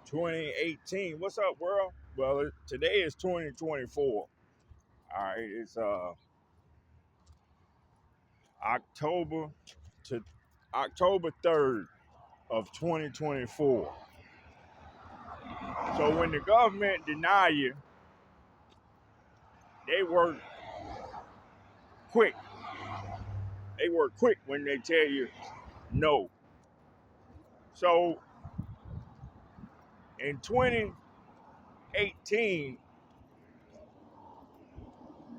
2018. What's up, world? Well, today is 2024. All right, it's October to October 3rd of 2024. So when the government deny you, they work quick. They work quick when they tell you no. So in 2018,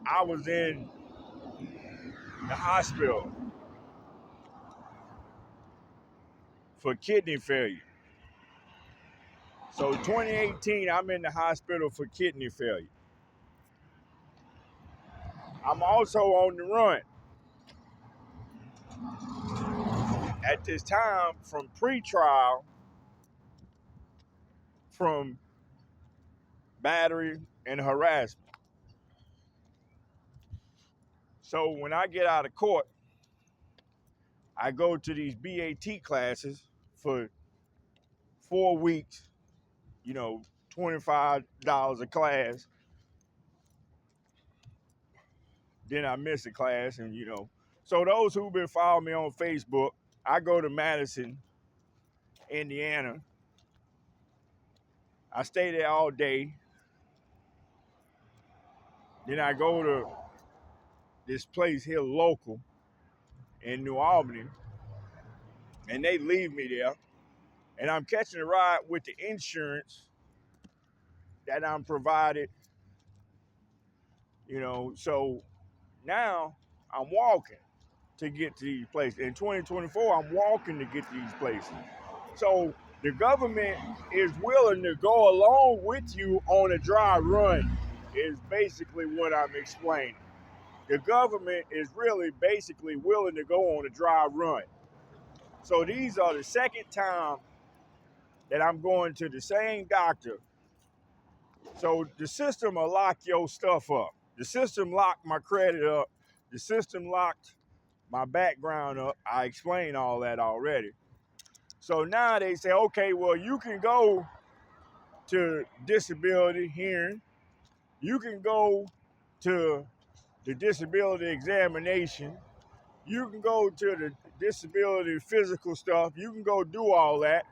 I was in the hospital for kidney failure. So 2018, I'm in the hospital for kidney failure. I'm also on the run at this time from pretrial, from battery and harassment. So when I get out of court, I go to these BAT classes for 4 weeks, $25 a class. Then I miss a class and. So those who've been following me on Facebook, I go to Madison, Indiana. I stay there all day. Then I go to this place here local in New Albany, and they leave me there. And I'm catching a ride with the insurance that I'm provided, So now I'm walking to get to these places. In 2024, I'm walking to get to these places. So the government is willing to go along with you on a dry run, is basically what I'm explaining. The government is really basically willing to go on a dry run. So these are the second time that I'm going to the same doctor. So the system will lock your stuff up. The system locked my credit up. The system locked my background up. I explained all that already. So now they say, okay, well, you can go to disability hearing. You can go to the disability examination. You can go to the disability physical stuff. You can go do all that,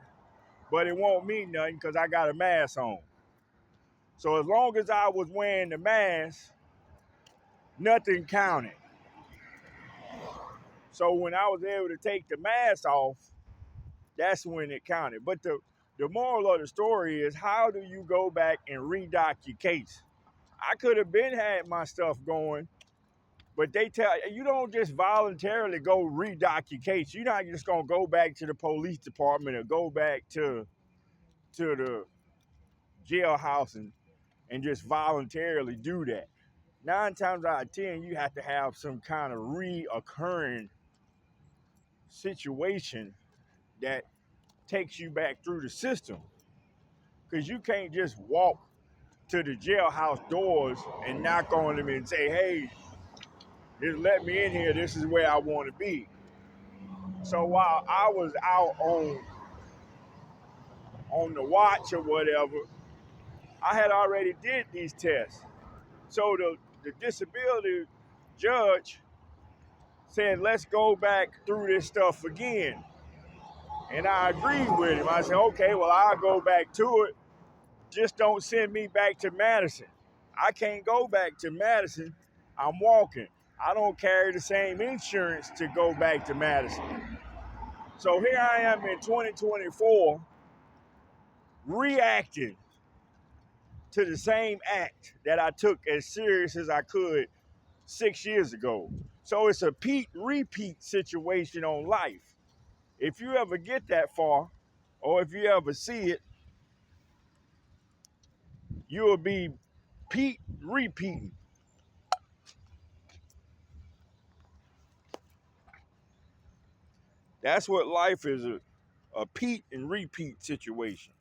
but it won't mean nothing because I got a mask on. So as long as I was wearing the mask, nothing counted. So when I was able to take the mask off, that's when it counted. But the moral of the story is, how do you go back and redock your case? I could have been had my stuff going, but they tell you don't just voluntarily go redock your case. You're not just gonna go back to the police department or go back to the jailhouse and just voluntarily do that. 9 times out of 10, you have to have some kind of reoccurring situation that takes you back through the system. Because you can't just walk to the jailhouse doors and knock on them and say, hey, just let me in here. This is where I want to be. So while I was out on the watch or whatever, I had already did these tests. So the disability judge said, let's go back through this stuff again. And I agreed with him. I said, okay, well, I'll go back to it. Just don't send me back to Madison. I can't go back to Madison. I'm walking. I don't carry the same insurance to go back to Madison. So here I am in 2024 reacting to the same act that I took as serious as I could 6 years ago. So it's a repeat situation on life. If you ever get that far, or if you ever see it, you'll be repeating. That's what life is, a Pete and repeat situation.